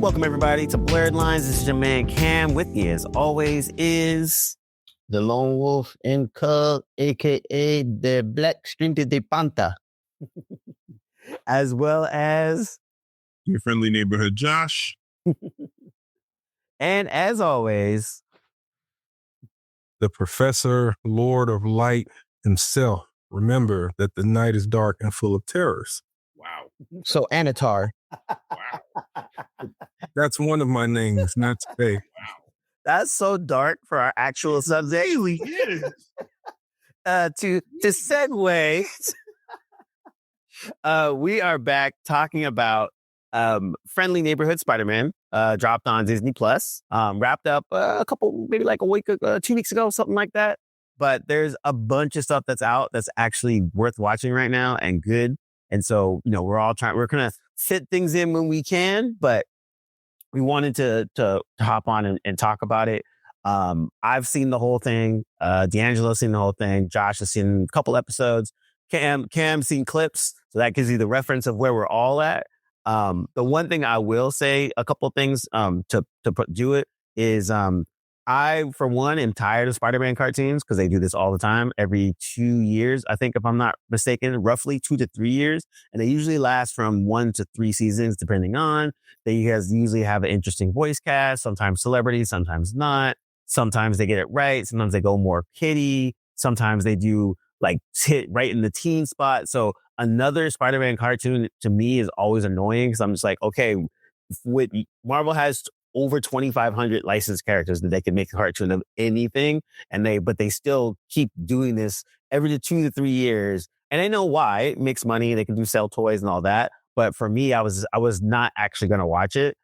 Welcome, everybody, to Blerdlines. This is your man, Cam. With me, as always, is... the Lone Wolf in Cub, a.k.a. the Black Stringed de Panta. as well as... your friendly neighborhood, Josh. And as always... the Professor, Lord of Light himself. Remember that the night is dark and full of terrors. Wow. So Anatar. Wow. That's one of my names, not today. That's so dark for our actual subject. Really is. To segue, we are back talking about Friendly Neighborhood Spider-Man, dropped on Disney Plus, wrapped up maybe like a week, 2 weeks ago, something like that. But there's a bunch of stuff that's out that's actually worth watching right now and good. And so, we're going to fit things in when we can, but we wanted to hop on and talk about it. I've seen the whole thing. D'Angelo's seen the whole thing. Josh has seen a couple episodes. Cam's seen clips. So that gives you the reference of where we're all at. The one thing I will say, a couple of things to do it is I, for one, am tired of Spider-Man cartoons because they do this all the time. Every 2 years, I think, if I'm not mistaken, roughly 2 to 3 years. And they usually last from 1 to 3 seasons, depending on. They usually have an interesting voice cast, sometimes celebrities, sometimes not. Sometimes they get it right. Sometimes they go more kiddie. Sometimes they do like hit right in the teen spot. So another Spider-Man cartoon to me is always annoying because I'm just like, okay, Marvel has over 2,500 licensed characters that they can make a cartoon of anything. But they still keep doing this every 2 to 3 years. And I know why. It makes money. They can sell toys and all that. But for me, I was not actually going to watch it.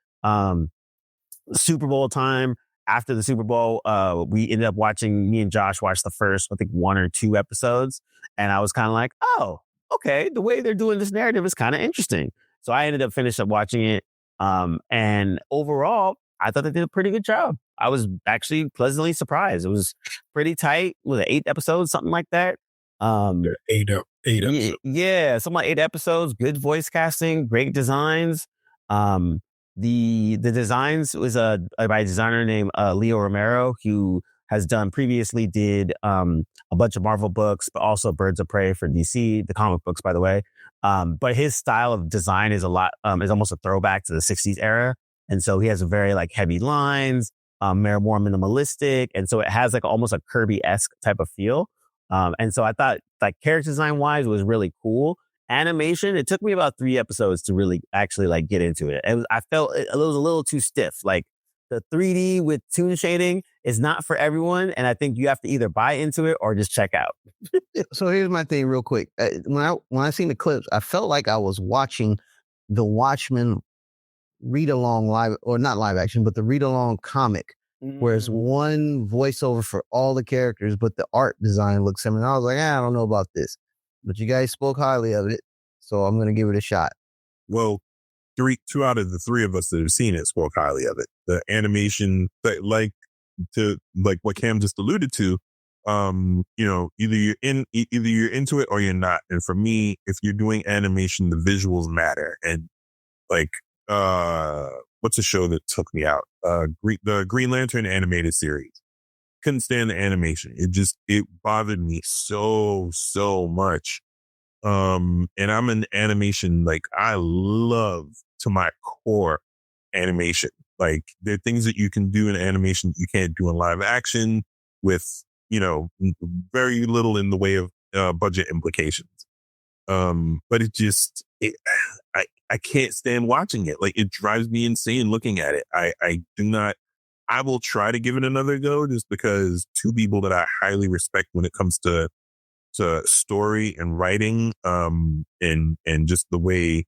Super Bowl time. After the Super Bowl, we ended up me and Josh watched the first, I think, 1 or 2 episodes. And I was kind of like, oh, okay, the way they're doing this narrative is kind of interesting. So I ended up finishing up watching it. And overall, I thought they did a pretty good job. I was actually pleasantly surprised. It was pretty tight. Was it 8 episodes, something like that? 8 episodes. Yeah, something like 8 episodes. Good voice casting, great designs. The designs was by a designer named Leo Romero, who has previously did a bunch of Marvel books, but also Birds of Prey for DC, the comic books, by the way. But his style of design is is almost a throwback to the 60s era. And so he has a very heavy lines, more minimalistic. And so it has almost a Kirby-esque type of feel. And so I thought character design wise was really cool. Animation, it took me about 3 episodes to really actually get into it. I felt it was a little too stiff. The 3D with toon shading is not for everyone. And I think you have to either buy into it or just check out. So here's my thing real quick. When I seen the clips, I felt like I was watching the Watchmen read along live, or not live action, but the read along comic, where it's one voiceover for all the characters, but the art design looks similar. I was like, I don't know about this, but you guys spoke highly of it, so I'm going to give it a shot. Well, 2 out of the 3 of us that have seen it spoke highly of it. The animation, like what Cam just alluded to, either you're into it or you're not. And for me, if you're doing animation, the visuals matter. And what's a show that took me out? The Green Lantern animated series. Couldn't stand the animation. It bothered me so much. And I'm an animation, I love to my core animation. There are things that you can do in animation you can't do in live action with, very little in the way of budget implications. But I can't stand watching it. It drives me insane looking at it. I will try to give it another go just because 2 people that I highly respect when it comes to story and writing, and just the way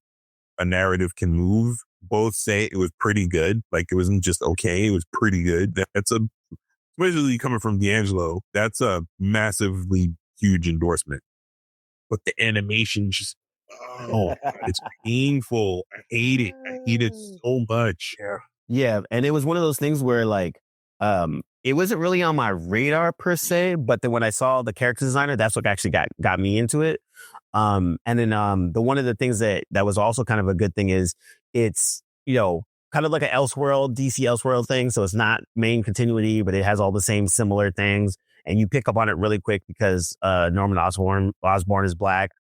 a narrative can move, both say it was pretty good. It wasn't just okay, it was pretty good. Especially coming from D'Angelo, that's a massively huge endorsement. But the animation just, it's painful. I hate it. I hate it so much. Yeah. And it was one of those things where it wasn't really on my radar per se, but then when I saw the character designer, that's what actually got me into it. And then one of the things that was also kind of a good thing is it's, kind of like an Elseworld, DC Elseworld thing. So it's not main continuity, but it has all the same similar things. And you pick up on it really quick because Norman Osborn is Black,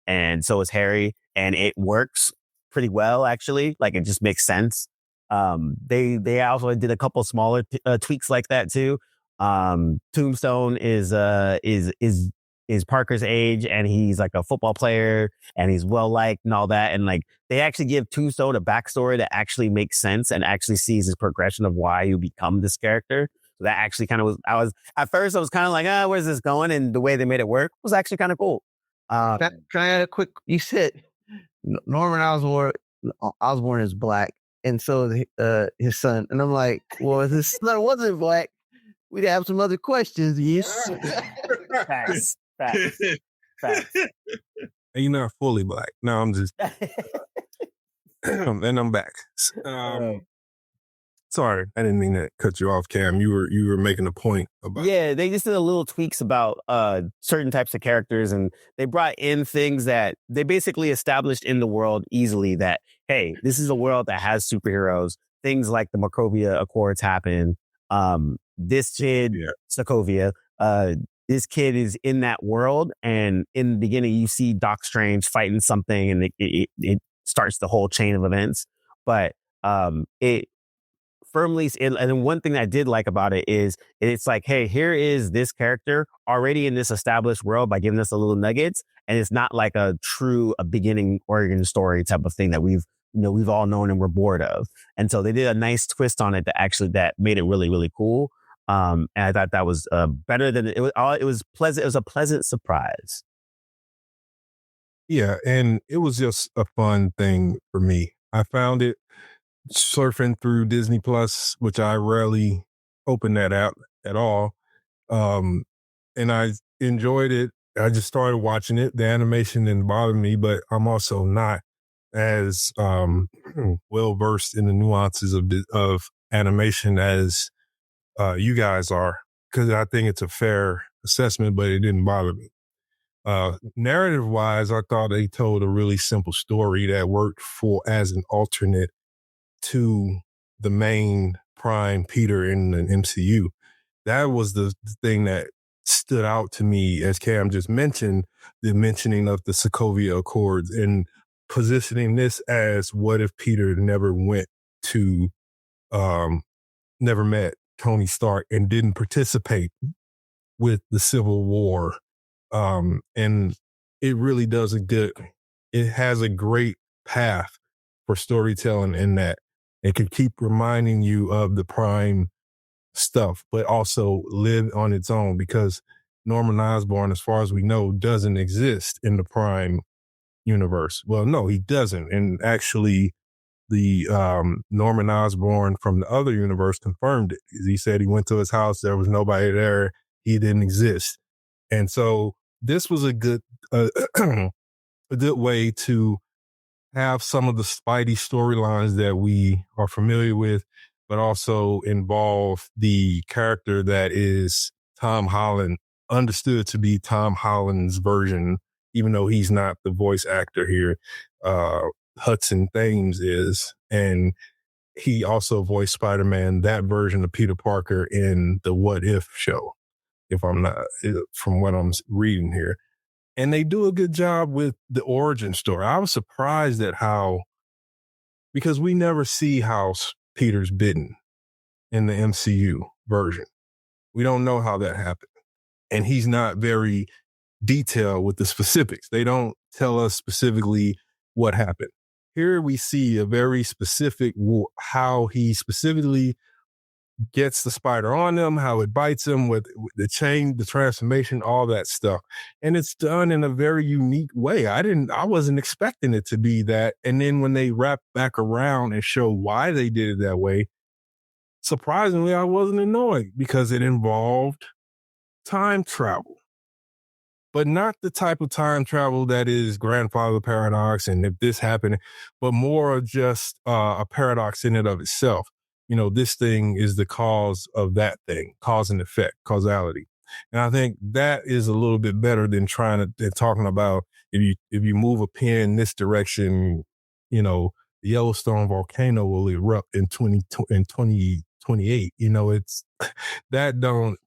and so is Harry, and it works pretty well actually. Like it just makes sense. They also did a couple smaller tweaks like that too. Tombstone is Parker's age, and he's like a football player, and he's well liked and all that. And like they actually give Tombstone a backstory that actually makes sense and actually sees his progression of why you become this character. So that actually kind of was. At first, I was kind of like, where's this going? And the way they made it work was actually kind of cool. Can I add a quick? You said Norman Osborn is Black, and so his son. And I'm like, well, if his son wasn't Black, we'd have some other questions. Yes. Facts. And you're not fully Black. No, I'm just. And I'm back. Sorry, I didn't mean to cut you off, Cam. You were making a point about. Yeah, they just did a little tweaks about certain types of characters, and they brought in things that they basically established in the world easily that, hey, this is a world that has superheroes. Things like the Markovia Accords happen. This kid, Sokovia, this kid is in that world, and in the beginning you see Doc Strange fighting something, and it starts the whole chain of events. But it firmly, and one thing that I did like about it is it's like, hey, here is this character already in this established world by giving us a little nuggets, and it's not like a beginning origin story type of thing that we've all known and we're bored of. And so they did a nice twist on it that made it really, really cool. And I thought that was better than it was. It was pleasant. It was a pleasant surprise. Yeah, and it was just a fun thing for me. I found it surfing through Disney Plus, which I rarely open that app at all. And I enjoyed it. I just started watching it. The animation didn't bother me, but I'm also not as well versed in the nuances of animation as you guys are, because I think it's a fair assessment, but it didn't bother me. Narrative wise, I thought they told a really simple story that worked as an alternate to the main Prime Peter in the MCU. That was the thing that stood out to me, as Cam just mentioned, the mentioning of the Sokovia Accords and positioning this as what if Peter never met Tony Stark and didn't participate with the Civil War. And it really does it has a great path for storytelling in that it can keep reminding you of the Prime stuff, but also live on its own, because Norman Osborn, as far as we know, doesn't exist in the Prime universe. Well, no, he doesn't. And actually, the Norman Osborn from the other universe confirmed it. He said he went to his house, there was nobody there, he didn't exist. And so this was a good way to have some of the Spidey storylines that we are familiar with, but also involve the character that is Tom Holland, understood to be Tom Holland's version, even though he's not the voice actor here. Hudson Thames is, and he also voiced Spider-Man, that version of Peter Parker, in the What If show, if I'm not, from what I'm reading here. And they do a good job with the origin story. I was surprised at because we never see how Peter's bitten in the MCU version. We don't know how that happened. And he's not very detailed with the specifics. They don't tell us specifically what happened. Here we see a very specific how he specifically gets the spider on him, how it bites him with the chain, the transformation, all that stuff. And it's done in a very unique way. I wasn't expecting it to be that. And then when they wrap back around and show why they did it that way, surprisingly, I wasn't annoyed, because it involved time travel. But not the type of time travel that is grandfather paradox and if this happened, but more of just a paradox in and of itself. This thing is the cause of that thing, cause and effect, causality. And I think that is a little bit better than talking about if you move a pen in this direction, the Yellowstone volcano will erupt in 2028. You know, it's that don't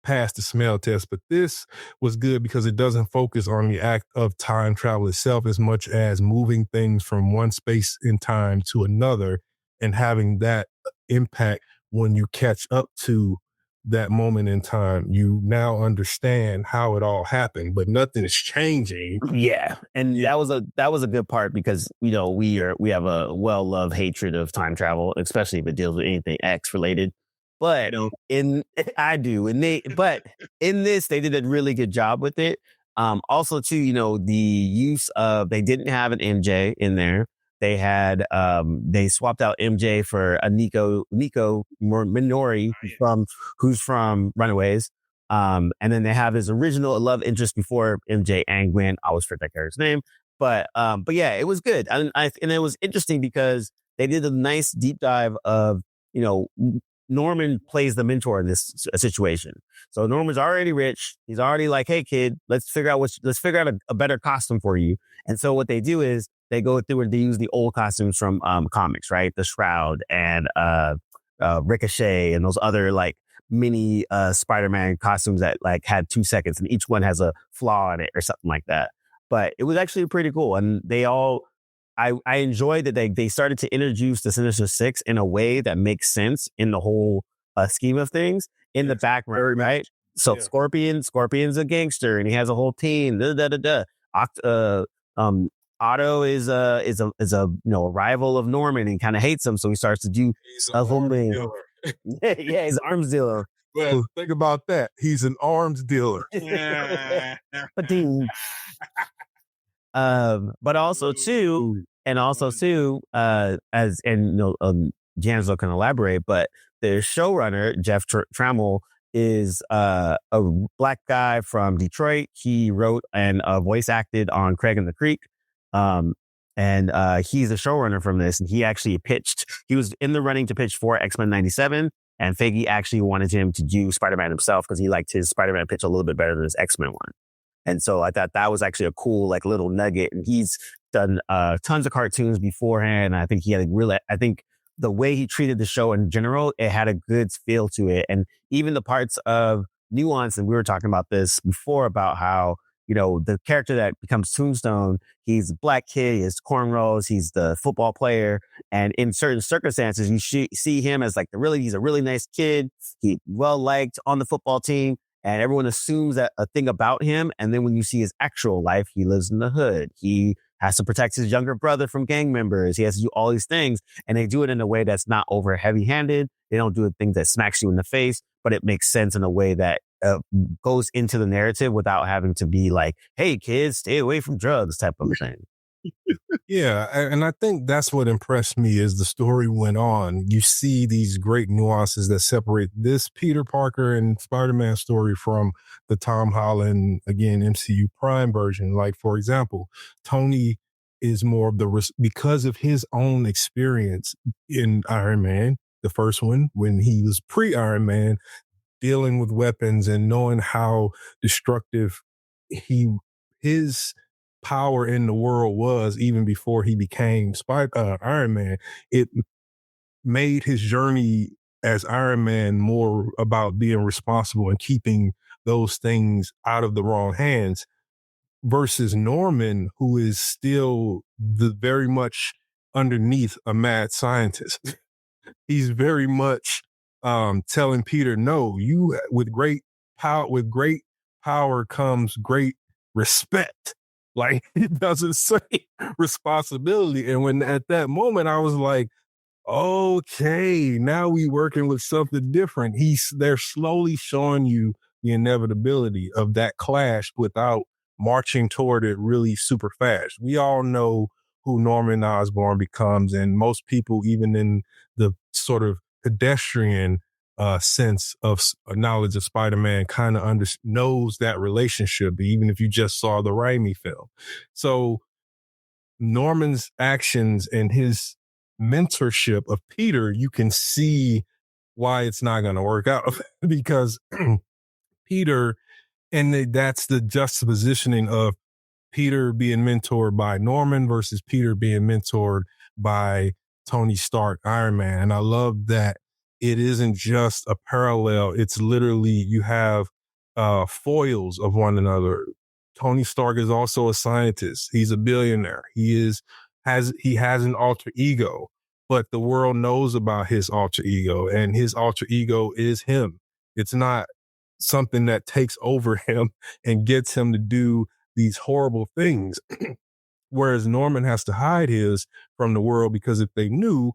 pass the smell test. But this was good because it doesn't focus on the act of time travel itself as much as moving things from one space in time to another and having that impact when you catch up to that moment in time. You now understand how it all happened, but nothing is changing. Yeah. And that was a good part because, you know, we have a well-loved hatred of time travel, especially if it deals with anything X related. But I do. But in this, they did a really good job with it. Also too, you know, the use of, they didn't have an MJ in there. They had, they swapped out MJ for a Nico Minori who's from Runaways. And then they have his original love interest before MJ and Gwen. I always forget that character's name. But yeah, it was good. And it was interesting because they did a nice deep dive of, you know, Norman plays the mentor in this situation. So Norman's already rich. He's already like, hey kid, let's figure out a better costume for you. And so what they do is they go through and they use the old costumes from comics, right? The Shroud and Ricochet and those other like mini Spider-Man costumes that like had 2 seconds and each one has a flaw in it or something like that. But it was actually pretty cool. And I enjoyed that they started to introduce the Sinister Six in a way that makes sense in the whole scheme of things in the background, right? So yeah. Scorpion's a gangster and he has a whole team. Otto is a you know, a rival of Norman and kind of hates him, so he starts to do a whole thing. Yeah, he's an arms dealer. Well, think about that. He's an arms dealer. But also too, as and you know, Janslo can elaborate, but the showrunner Jeff Trammell is a black guy from Detroit. He wrote and voice acted on Craig and the Creek. And he's a showrunner from this, and he actually he was in the running to pitch for X-Men 97, and Feige actually wanted him to do Spider-Man himself because he liked his Spider-Man pitch a little bit better than his X-Men one. And so I thought that was actually a cool, like, little nugget. And he's done tons of cartoons beforehand. I think I think the way he treated the show in general, it had a good feel to it. And even the parts of nuance, and we were talking about this before about how, you know, the character that becomes Tombstone, he's a black kid, he has cornrows, he's the football player. And in certain circumstances, you see him as like he's a really nice kid. He's well liked on the football team. And everyone assumes that a thing about him. And then when you see his actual life, he lives in the hood. He has to protect his younger brother from gang members. He has to do all these things. And they do it in a way that's not over heavy handed. They don't do things that smacks you in the face, but it makes sense in a way that goes into the narrative without having to be like, hey, kids, stay away from drugs type of thing. Yeah, and I think that's what impressed me as the story went on. You see these great nuances that separate this Peter Parker and Spider-Man story from the Tom Holland, again, MCU Prime version. Like, for example, Tony is more of because of his own experience in Iron Man, the first one, when he was pre-Iron Man, dealing with weapons and knowing how destructive his power in the world was even before he became Iron Man. It made his journey as Iron Man more about being responsible and keeping those things out of the wrong hands versus Norman, who is still very much underneath a mad scientist. He's very much telling Peter, no, with great power comes great respect. Like, it doesn't say responsibility. And when at that moment I was like, okay, now we working with something different. They're slowly showing you the inevitability of that clash without marching toward it really super fast. We all know who Norman Osborn becomes, and most people, even in the sort of pedestrian sense of knowledge of Spider-Man, kind of knows that relationship, even if you just saw the Raimi film. So Norman's actions and his mentorship of Peter, you can see why it's not going to work out because Peter, and that's the juxtapositioning of Peter being mentored by Norman versus Peter being mentored by Tony Stark, Iron Man. And I love that it isn't just a parallel. It's literally, you have foils of one another. Tony Stark is also a scientist. He's a billionaire. He has an alter ego, but the world knows about his alter ego, and his alter ego is him. It's not something that takes over him and gets him to do these horrible things. Whereas Norman has to hide his from the world, because if they knew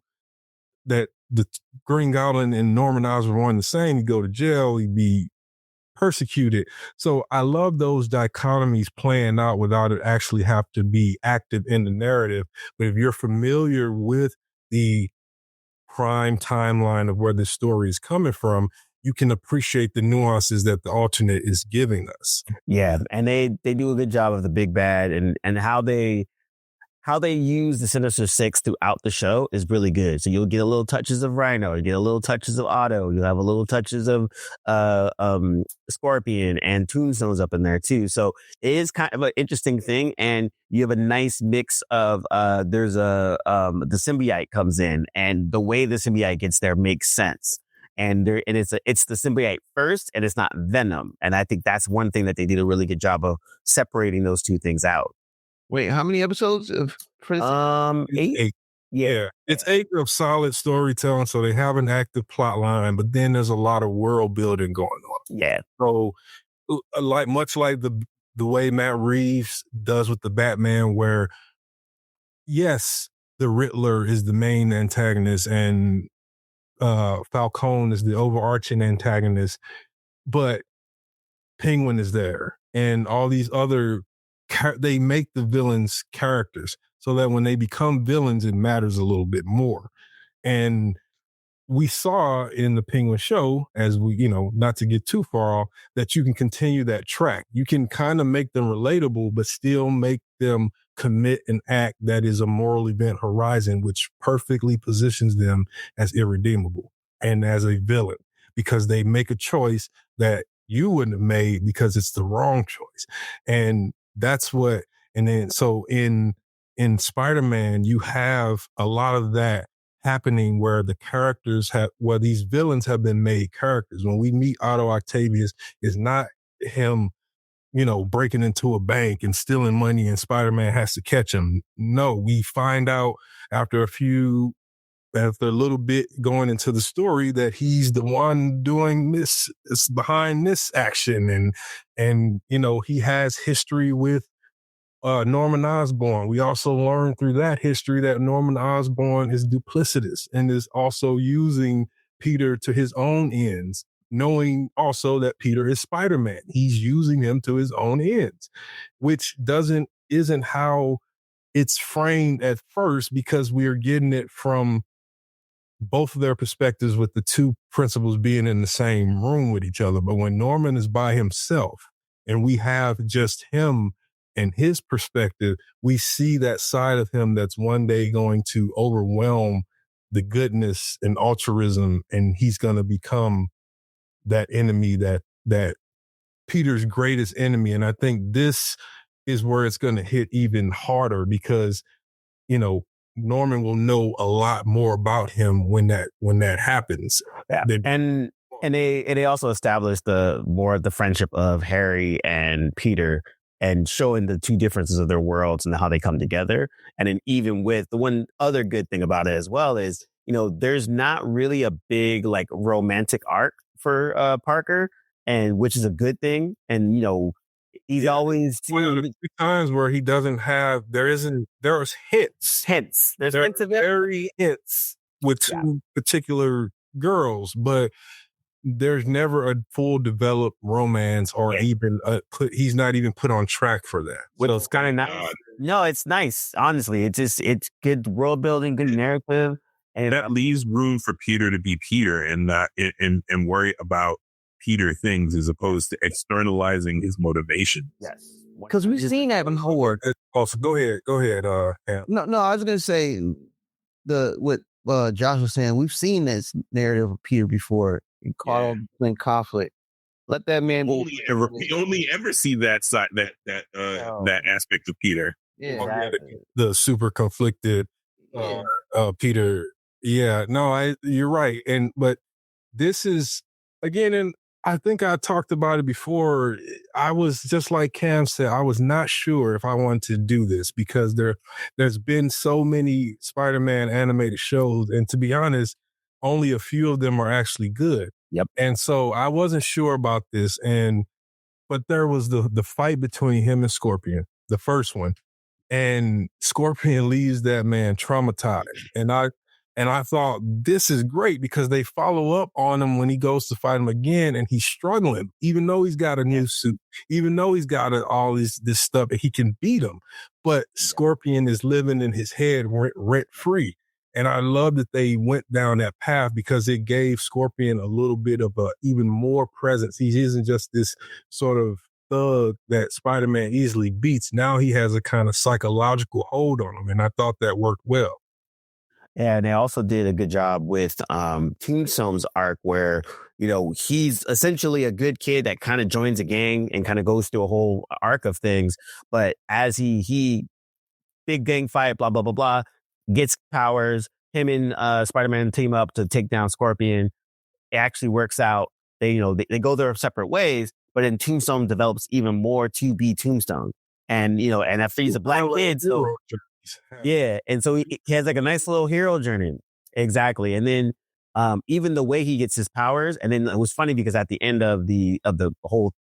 that the Green Goblin and Norman Osborn were one the same, he'd go to jail, he'd be persecuted. So I love those dichotomies playing out without it actually have to be active in the narrative. But if you're familiar with the prime timeline of where this story is coming from, you can appreciate the nuances that the alternate is giving us. Yeah, and they do a good job of the big bad, and how they use the Sinister Six throughout the show is really good. So you'll get a little touches of Rhino, you get a little touches of Otto, you'll have a little touches of Scorpion and Tombstone's up in there too. So it is kind of an interesting thing, and you have a nice mix of there's the symbiote comes in, and the way the symbiote gets there makes sense. And it's the symbiote first, and it's not Venom. And I think that's one thing that they did a really good job of separating those two things out. Wait, how many episodes of 8? Yeah, it's 8 of solid storytelling, so they have an active plot line, but then there's a lot of world building going on. Yeah. So much like the way Matt Reeves does with the Batman, where yes, the Riddler is the main antagonist and Falcone is the overarching antagonist, but Penguin is there, and all these other they make the villains characters so that when they become villains, it matters a little bit more. And we saw in the Penguin show, as we, not to get too far off, that you can continue that track. You can kind of make them relatable, but still make them commit an act that is a moral event horizon, which perfectly positions them as irredeemable and as a villain, because they make a choice that you wouldn't have made because it's the wrong choice. And that's what, and then, so in Spider-Man, you have a lot of that happening where the characters where these villains have been made characters. When we meet Otto Octavius, it's not him, breaking into a bank and stealing money and Spider-Man has to catch him. No, we find out after a little bit going into the story that he's the one doing this, is behind this action. And he has history with Norman Osborn. We also learn through that history that Norman Osborn is duplicitous and is also using Peter to his own ends, knowing also that Peter is Spider-Man. He's using him to his own ends, which isn't how it's framed at first, because we are getting it from both of their perspectives, with the two principals being in the same room with each other. But when Norman is by himself and we have just him and his perspective, we see that side of him that's one day going to overwhelm the goodness and altruism, and he's going to become that enemy, that Peter's greatest enemy. And I think this is where it's going to hit even harder, because Norman will know a lot more about him when that happens. Yeah. And they also established the friendship of Harry and Peter, and showing the two differences of their worlds and how they come together. And then even with the one other good thing about it as well is, there's not really a big like romantic arc for Parker, and which is a good thing. And he's always there's times where he doesn't have. There's hints. There's hints of it. Very hints with two particular girls, but there's never a full developed romance, or even he's not even put on track for that. So it's kind of nice. No, it's nice. Honestly, it's good world building, good narrative, and that leaves room for Peter to be Peter and not and worry about Peter things, as opposed to externalizing his motivation. Yes, because we've seen that before. Also, go ahead. No, I was gonna say what Josh was saying. We've seen this narrative of Peter before in conflict. Let that man we only ever see that side, that aspect of Peter. Yeah. The super conflicted Peter. Yeah, no, you're right. But this is again, and I think I talked about it before. I was just like Cam said, I was not sure if I wanted to do this because there's been so many Spider-Man animated shows, and to be honest, only a few of them are actually good. Yep. And so I wasn't sure about this, but there was the fight between him and Scorpion, the first one, and Scorpion leaves that man traumatized, and I thought this is great because they follow up on him when he goes to fight him again, and he's struggling, even though he's got a new suit, even though he's got all this stuff, and he can beat him. But Scorpion is living in his head rent free. And I love that they went down that path because it gave Scorpion a little bit of even more presence. He isn't just this sort of thug that Spider-Man easily beats. Now he has a kind of psychological hold on him, and I thought that worked well. Yeah, and they also did a good job with Tombstone's arc where, he's essentially a good kid that kind of joins a gang and kind of goes through a whole arc of things. But as he big gang fight, blah, blah, blah, blah, gets powers, him and Spider-Man team up to take down Scorpion. It actually works out. They go their separate ways, but then Tombstone develops even more to be Tombstone. And, and after he's a black kid, so yeah. And so he has like a nice little hero journey. Exactly. And then even the way he gets his powers, and then it was funny because at the end of the whole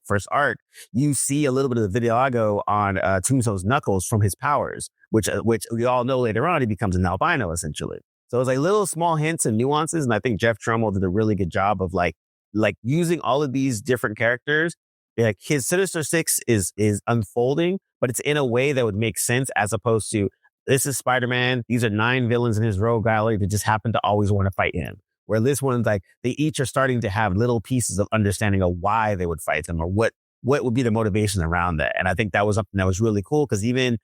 first arc, you see a little bit of the vitiligo on Tombstone's knuckles from his powers, which we all know later on he becomes an albino essentially. So it's like little small hints and nuances, and I think Jeff Trumbull did a really good job of like using all of these different characters. Like his Sinister Six is unfolding, but it's in a way that would make sense as opposed to this is Spider-Man. These are 9 villains in his rogue gallery that just happen to always want to fight him. Where this one's like they each are starting to have little pieces of understanding of why they would fight them or what would be the motivation around that. And I think that was something that was really cool because even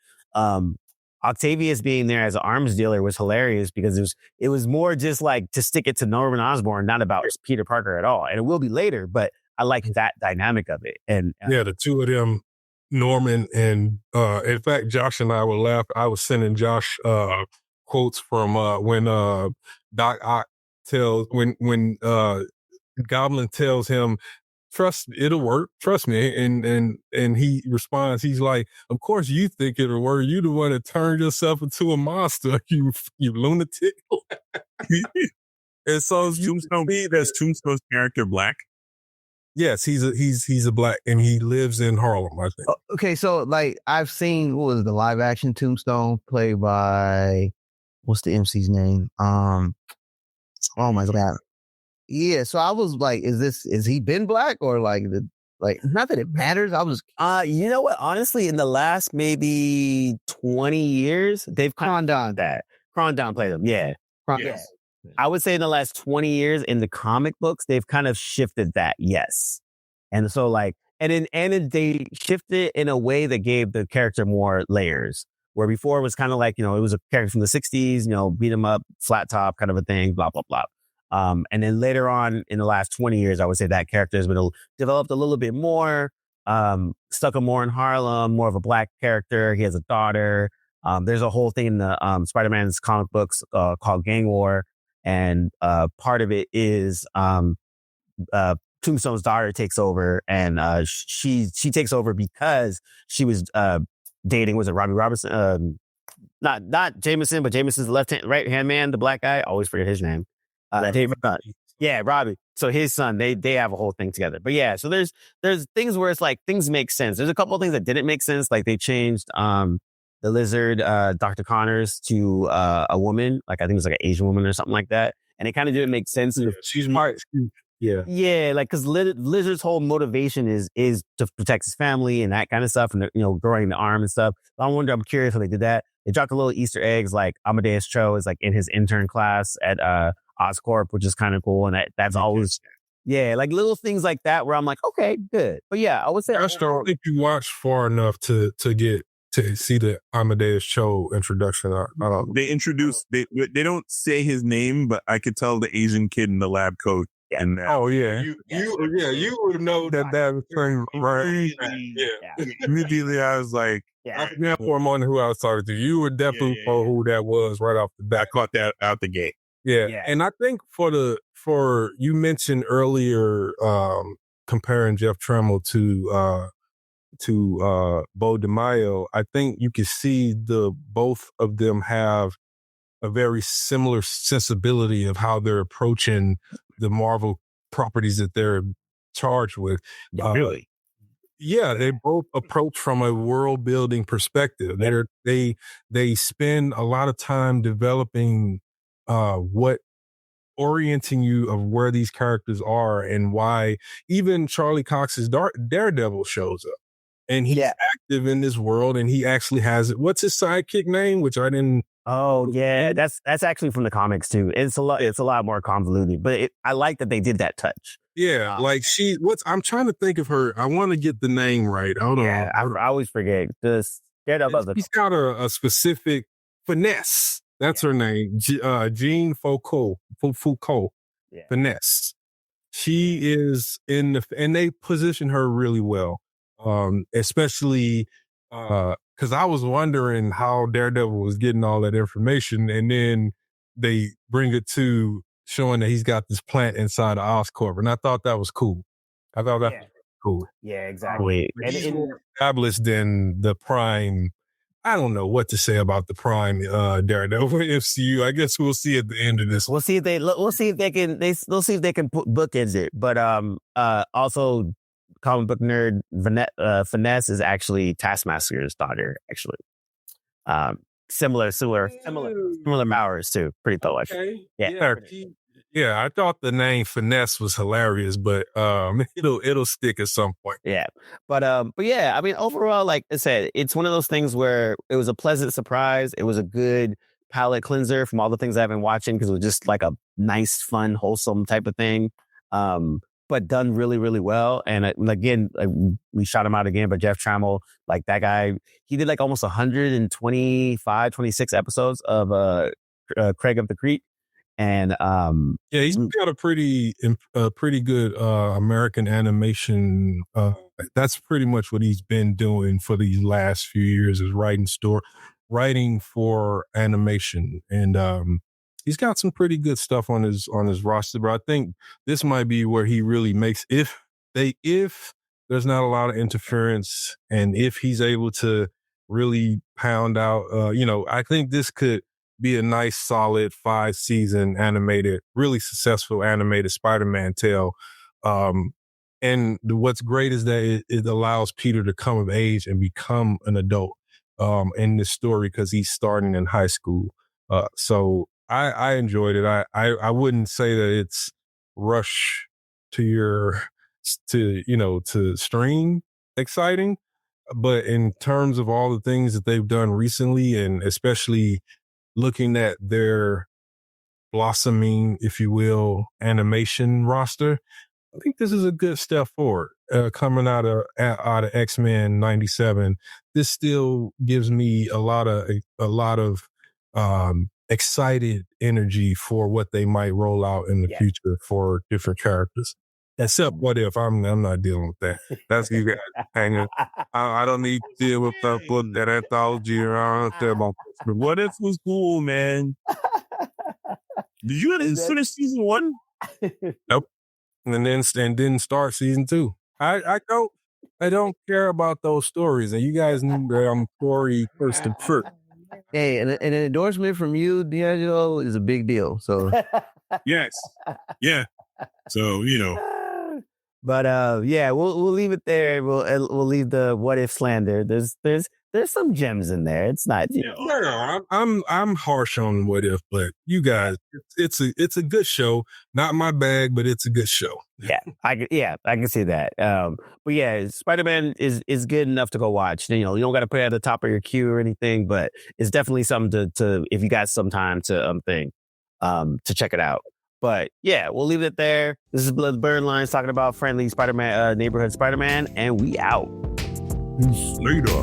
Octavius being there as an arms dealer was hilarious because it was more just like to stick it to Norman Osborn, not about Peter Parker at all. And it will be later, but I like that dynamic of it. And yeah, the two of them, Norman and in fact, Josh and I were laughing. I was sending Josh quotes from when Doc Ock when Goblin tells him, "Trust it'll work. Trust me." And he responds, he's like, "Of course you think it'll work. You the one that turned yourself into a monster, you lunatic." And so does Tombstone's character black? Yes, he's a black, and he lives in Harlem, I think. Okay, so like I've seen what was the live action Tombstone played by what's the MC's name? Oh my God. Yeah, so I was like, is he been black or like not that it matters. I was you know what? Honestly, in the last maybe 20 years, they've kind of that. Krondon played him, yeah. Yes. I would say in the last 20 years in the comic books, they've kind of shifted that, yes. And so like, and they shifted in a way that gave the character more layers. Where before it was kind of like, it was a character from the 60s, beat him up, flat top kind of a thing, blah, blah, blah. And then later on in the last 20 years, I would say that character has been developed a little bit more, stuck him more in Harlem, more of a black character. He has a daughter. There's a whole thing in the Spider-Man's comic books called Gang War. And part of it is Tombstone's daughter takes over, and she takes over because she was dating, was it Robbie Robertson? Not Jameson, but Jameson's right hand man, the black guy. I always forget his name. Yeah, Robbie. So his son, they have a whole thing together. But yeah, so there's things where it's like things make sense. There's a couple of things that didn't make sense, like they changed the Lizard, Dr. Connors to a woman, like I think it was like an Asian woman or something like that. And it kind of didn't make sense. Yeah, she's smart. Yeah. Yeah, like because Lizard's whole motivation is to protect his family and that kind of stuff, and growing the arm and stuff. I'm curious how they did that. They dropped a little Easter eggs, like Amadeus Cho is like in his intern class at Oscorp, which is kind of cool, and that's always like little things like that where I'm like, okay, good. But yeah, I would say I don't think you watched far enough to get to see the Amadeus Cho introduction. I don't. They don't say his name, but I could tell the Asian kid in the lab coat And that, Oh yeah, you would know that was thing, right? Yeah. Immediately I was like, I forgot for a moment who I was talking to. You would definitely know who that was right off the bat. I caught that out the gate. Yeah. And I think for you mentioned earlier comparing Jeff Tremmel to Bo DeMaio, I think you can see both of them have a very similar sensibility of how they're approaching the Marvel properties that they're charged with. Really? Yeah, they both approach from a world building perspective. They spend a lot of time developing what orienting you of where these characters are and why. Even Charlie Cox's Daredevil shows up, and he's active in this world, and he actually has it. What's his sidekick name? Which I didn't. Oh yeah, that's actually from the comics too. It's a lot more convoluted, but I like that they did that touch. Yeah, like I'm trying to think of her. I want to get the name right. Hold on. Yeah, I always forget. Just He's got a specific finesse. That's her name. Jean Foucault. Yeah. Finesse. She is and they position her really well. Especially because I was wondering how Daredevil was getting all that information, and then they bring it to showing that he's got this plant inside of Oscorp, and I thought that was cool. I thought that was cool. Yeah, exactly. And he's more established than the Prime. I don't know what to say about the Prime Daredevil MCU. I guess we'll see at the end of this. We'll see if they can bookends it. But also comic book nerd Finesse is actually Taskmaster's daughter. Actually, similar powers too. Pretty cool. Actually. Yeah, I thought the name Finesse was hilarious, but it'll stick at some point. Yeah, but yeah, I mean, overall, like I said, it's one of those things where it was a pleasant surprise. It was a good palate cleanser from all the things I've been watching because it was just like a nice, fun, wholesome type of thing. But done really, really well. And again, we shot him out again, but Jeff Trammell, like that guy, he did like almost 26 episodes of Craig of the Creek. And he's got a pretty good American animation. That's pretty much what he's been doing for these last few years, is writing for animation. And he's got some pretty good stuff on his roster. But I think this might be where he really makes, if there's not a lot of interference, and if he's able to really pound out, I think this could be a nice, solid 5-season animated, really successful animated Spider-Man tale. And what's great is that it allows Peter to come of age and become an adult in this story, because he's starting in high school. So I enjoyed it. I wouldn't say that it's rush to stream exciting, but in terms of all the things that they've done recently, and especially looking at their blossoming, if you will, animation roster, I think this is a good step forward. Coming out of X-Men 97, this still gives me a lot of excited energy for what they might roll out in the future for different characters. Except What If. I'm not dealing with that. That's you guys hanging. I don't need to deal with that anthology or I don't care about. What If was cool, man. Did you finish season 1? Nope. And then didn't start season 2. I don't care about those stories, and you guys knew that I'm Tory first and first. Hey, and an endorsement from you, D'Angelo, is a big deal. So yes, yeah. So but we'll leave it there. We'll leave the What If slander. There's some gems in there. It's not. I'm harsh on What If, but you guys, it's a good show. Not my bag, but it's a good show. I can see that. But yeah, Spider-Man is good enough to go watch. You don't got to put it at the top of your queue or anything, but it's definitely something to if you got some time to check it out. But yeah, we'll leave it there. This is Blerdlines talking about friendly Spider-Man, neighborhood Spider-Man, and we out. Later.